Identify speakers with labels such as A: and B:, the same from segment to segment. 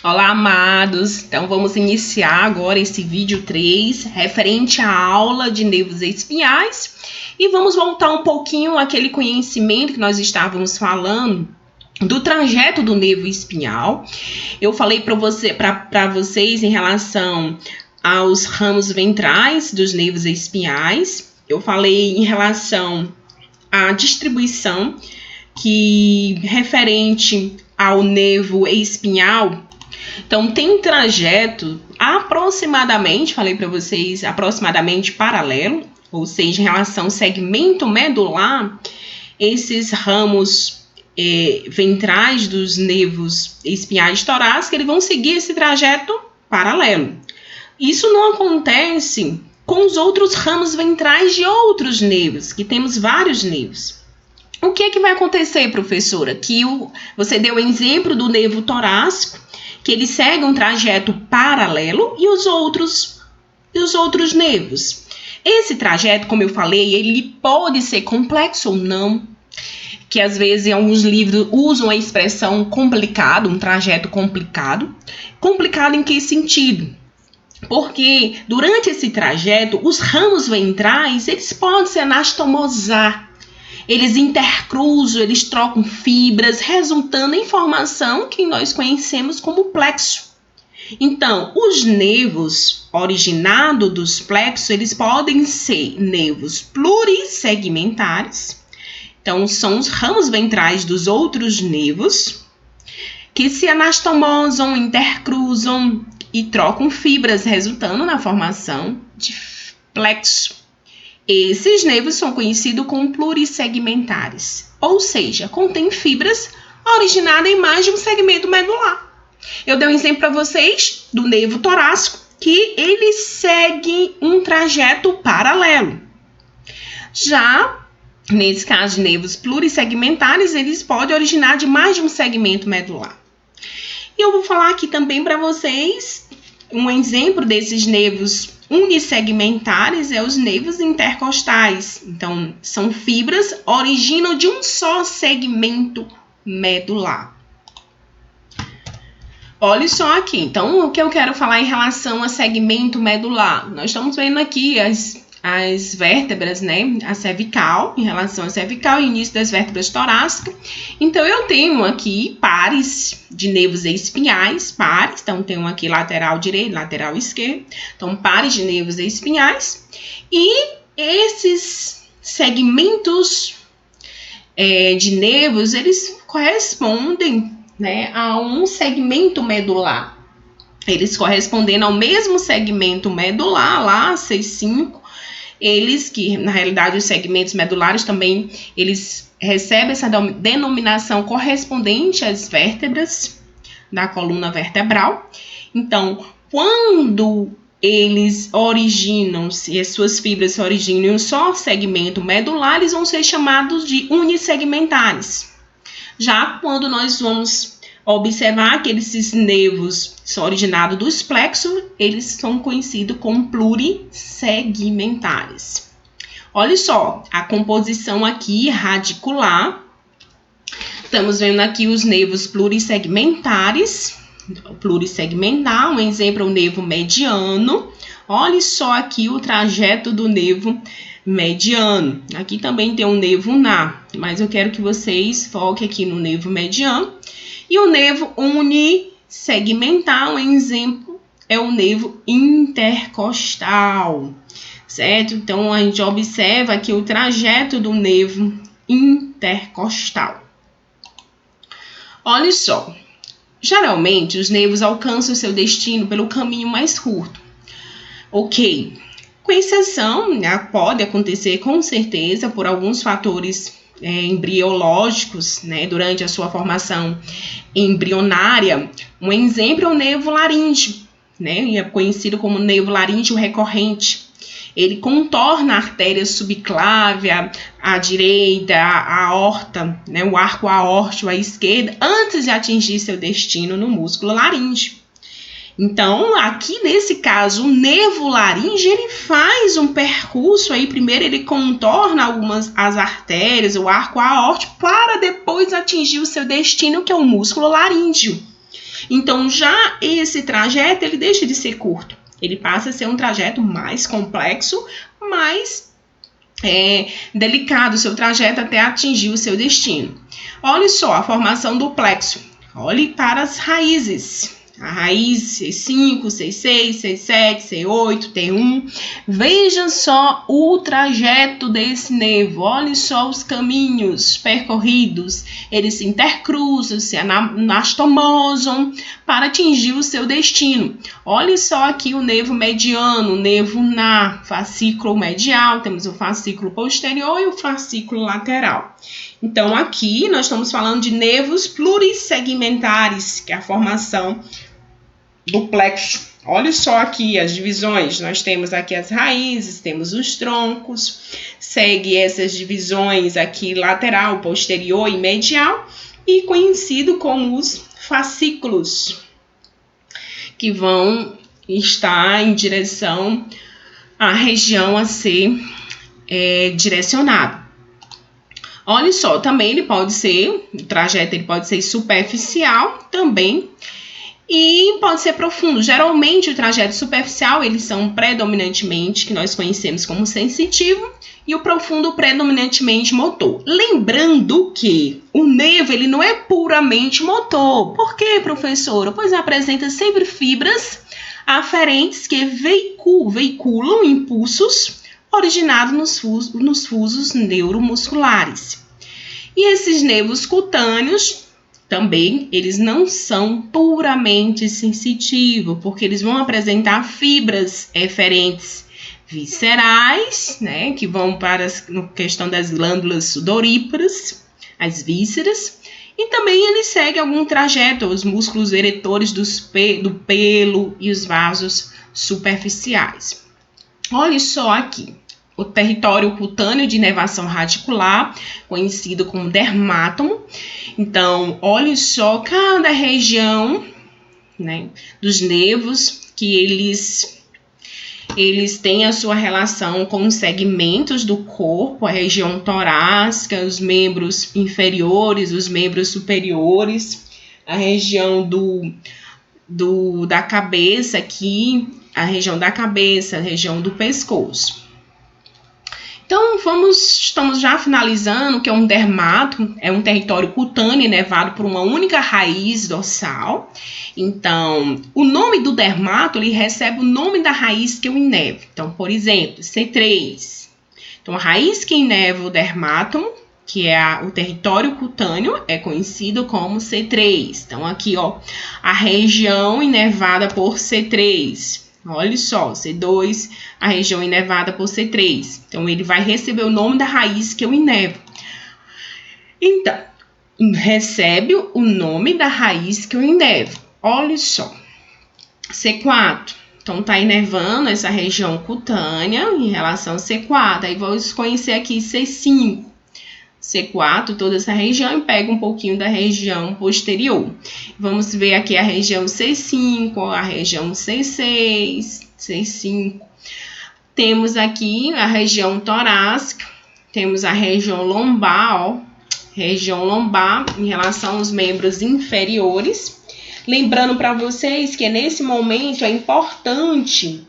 A: Olá, amados! Então, vamos iniciar agora esse vídeo 3, referente à aula de nervos espinhais. E vamos voltar um pouquinho àquele conhecimento que nós estávamos falando do trajeto do nervo espinhal. Eu falei para vocês em relação aos ramos ventrais dos nervos espinhais. Eu falei em relação à distribuição que referente ao nervo espinhal. Então, tem trajeto aproximadamente, falei para vocês, aproximadamente paralelo, ou seja, em relação ao segmento medular, esses ramos ventrais dos nervos espinhais torácicos, eles vão seguir esse trajeto paralelo. Isso não acontece com os outros ramos ventrais de outros nervos, que temos vários nervos. O que é que vai acontecer, professora? Que você deu o exemplo do nervo torácico, que ele segue um trajeto paralelo, e os outros nervos. Esse trajeto, como eu falei, ele pode ser complexo ou não, que às vezes em alguns livros usam a expressão complicado, um trajeto complicado. Complicado em que sentido? Porque durante esse trajeto, os ramos ventrais, eles podem se anastomosar. Eles intercruzam, eles trocam fibras, resultando em formação que nós conhecemos como plexo. Então, os nervos originados dos plexos, eles podem ser nervos plurissegmentares. Então, são os ramos ventrais dos outros nervos que se anastomosam, intercruzam e trocam fibras, resultando na formação de plexo. Esses nervos são conhecidos como plurissegmentares, ou seja, contém fibras originadas em mais de um segmento medular. Eu dei um exemplo para vocês do nervo torácico, que ele segue um trajeto paralelo. Já nesse caso de nervos plurissegmentares, eles podem originar de mais de um segmento medular. E eu vou falar aqui também para vocês um exemplo desses nervos unissegmentares é os nervos intercostais. Então, são fibras originam de um só segmento medular. Olha só aqui. Então, o que eu quero falar em relação a segmento medular? Nós estamos vendo aqui as vértebras, né? A cervical, em relação à cervical e início das vértebras torácicas. Então, eu tenho aqui pares de nervos espinhais, pares. Então, tenho aqui lateral direito, lateral esquerdo. Então, pares de nervos espinhais. E esses segmentos de nervos, eles correspondem, né, a um segmento medular. Eles correspondendo ao mesmo segmento medular, lá, C5, eles que, na realidade, os segmentos medulares também, eles recebem essa denominação correspondente às vértebras da coluna vertebral. Então, quando eles originam-se, as suas fibras se originam em um só segmento medular, eles vão ser chamados de unissegmentares. Já quando nós vamos observar que esses nervos são originados dos plexos, eles são conhecidos como plurissegmentares. Olha só, a composição aqui radicular. Estamos vendo aqui os nervos plurissegmentares. Plurissegmentar, um exemplo é o nervo mediano. Olha só aqui o trajeto do nervo mediano. Aqui também tem um nervo ulnar, mas eu quero que vocês foquem aqui no nervo mediano. E o nervo unissegmentar, um exemplo, é o nervo intercostal, certo? Então, a gente observa aqui o trajeto do nervo intercostal. Olha só, geralmente os nervos alcançam o seu destino pelo caminho mais curto. Ok, com exceção, né, pode acontecer com certeza por alguns fatores embriológicos, né, durante a sua formação embrionária. Um exemplo é o nervo laríngeo, né, é conhecido como nervo laríngeo recorrente. Ele contorna a artéria subclávia à direita, a aorta, né, o arco aórtico à esquerda, antes de atingir seu destino no músculo laríngeo. Então, aqui nesse caso, o nervo laríngeo, ele faz um percurso aí, primeiro ele contorna as artérias, o arco aórtico, para depois atingir o seu destino, que é o músculo laríngeo. Então, já esse trajeto, ele deixa de ser curto. Ele passa a ser um trajeto mais complexo, mais delicado, o seu trajeto até atingir o seu destino. Olhe só a formação do plexo. Olhe para as raízes. A raiz C5, C6, C7, C8, T1. Veja só o trajeto desse nervo. Olhe só os caminhos percorridos. Eles se intercruzam, se anastomosam para atingir o seu destino. Olhe só aqui o nervo mediano, o nervo na fascículo medial. Temos o fascículo posterior e o fascículo lateral. Então, aqui nós estamos falando de nervos plurissegmentares, que é a formação do plexo. Olha só aqui as divisões. Nós temos aqui as raízes, temos os troncos. Segue essas divisões aqui lateral, posterior e medial. E conhecido como os fascículos, que vão estar em direção à região a ser direcionado. Olha só, também o trajeto ele pode ser superficial também e pode ser profundo. Geralmente o trajeto superficial, eles são predominantemente, que nós conhecemos como sensitivo, e o profundo predominantemente motor. Lembrando que o nervo ele não é puramente motor. Por quê, professora? Pois apresenta sempre fibras aferentes que veiculam impulsos originados nos fusos neuromusculares. E esses nervos cutâneos também, eles não são puramente sensitivos, porque eles vão apresentar fibras eferentes viscerais, né, que vão para a questão das glândulas sudoríparas, as vísceras, e também ele segue algum trajeto, os músculos eretores do pelo e os vasos superficiais. Olha só aqui, o território cutâneo de inervação radicular, conhecido como dermátomo. Então, olha só cada região, né, dos nervos que eles têm a sua relação com os segmentos do corpo, a região torácica, os membros inferiores, os membros superiores, a região da cabeça aqui, a região da cabeça, a região do pescoço. Então, estamos já finalizando, que é um dermato, é um território cutâneo inervado por uma única raiz dorsal. Então, o nome do dermato, ele recebe o nome da raiz que o inerva. Então, por exemplo, C3. Então, a raiz que inerva o dermátomo, que é o território cutâneo, é conhecido como C3. Então, aqui, ó, a região inervada por C3. Olha só, C2, a região inervada por C3. Então, ele vai receber o nome da raiz que eu inervo. Então, recebe o nome da raiz que eu inervo. Olha só, C4. Então, tá inervando essa região cutânea em relação a C4. Aí, vamos conhecer aqui C5. C4, toda essa região, e pega um pouquinho da região posterior. Vamos ver aqui a região C5, a região C6, C5. Temos aqui a região torácica, temos a região lombar, ó, região lombar em relação aos membros inferiores. Lembrando para vocês que nesse momento é importante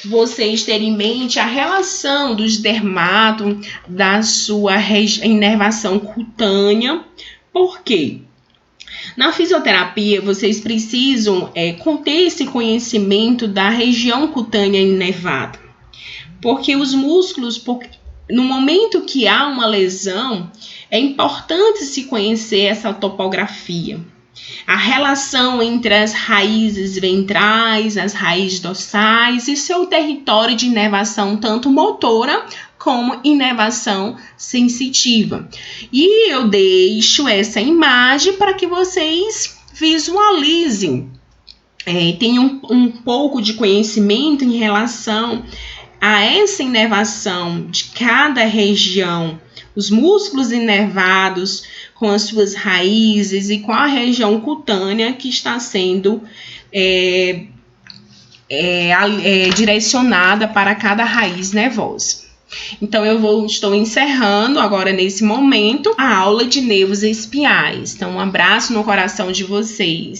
A: vocês terem em mente a relação dos dermatos, da sua inervação cutânea. Por quê? Na fisioterapia, vocês precisam conter esse conhecimento da região cutânea inervada. Porque os músculos, no momento que há uma lesão, é importante se conhecer essa topografia. A relação entre as raízes ventrais, as raízes dorsais e seu território de inervação, tanto motora como inervação sensitiva. E eu deixo essa imagem para que vocês visualizem, tenham um pouco de conhecimento em relação a essa inervação de cada região, os músculos inervados com as suas raízes e com a região cutânea que está sendo direcionada para cada raiz nervosa. Então, estou encerrando agora, nesse momento, a aula de nervos espinhais. Então, um abraço no coração de vocês.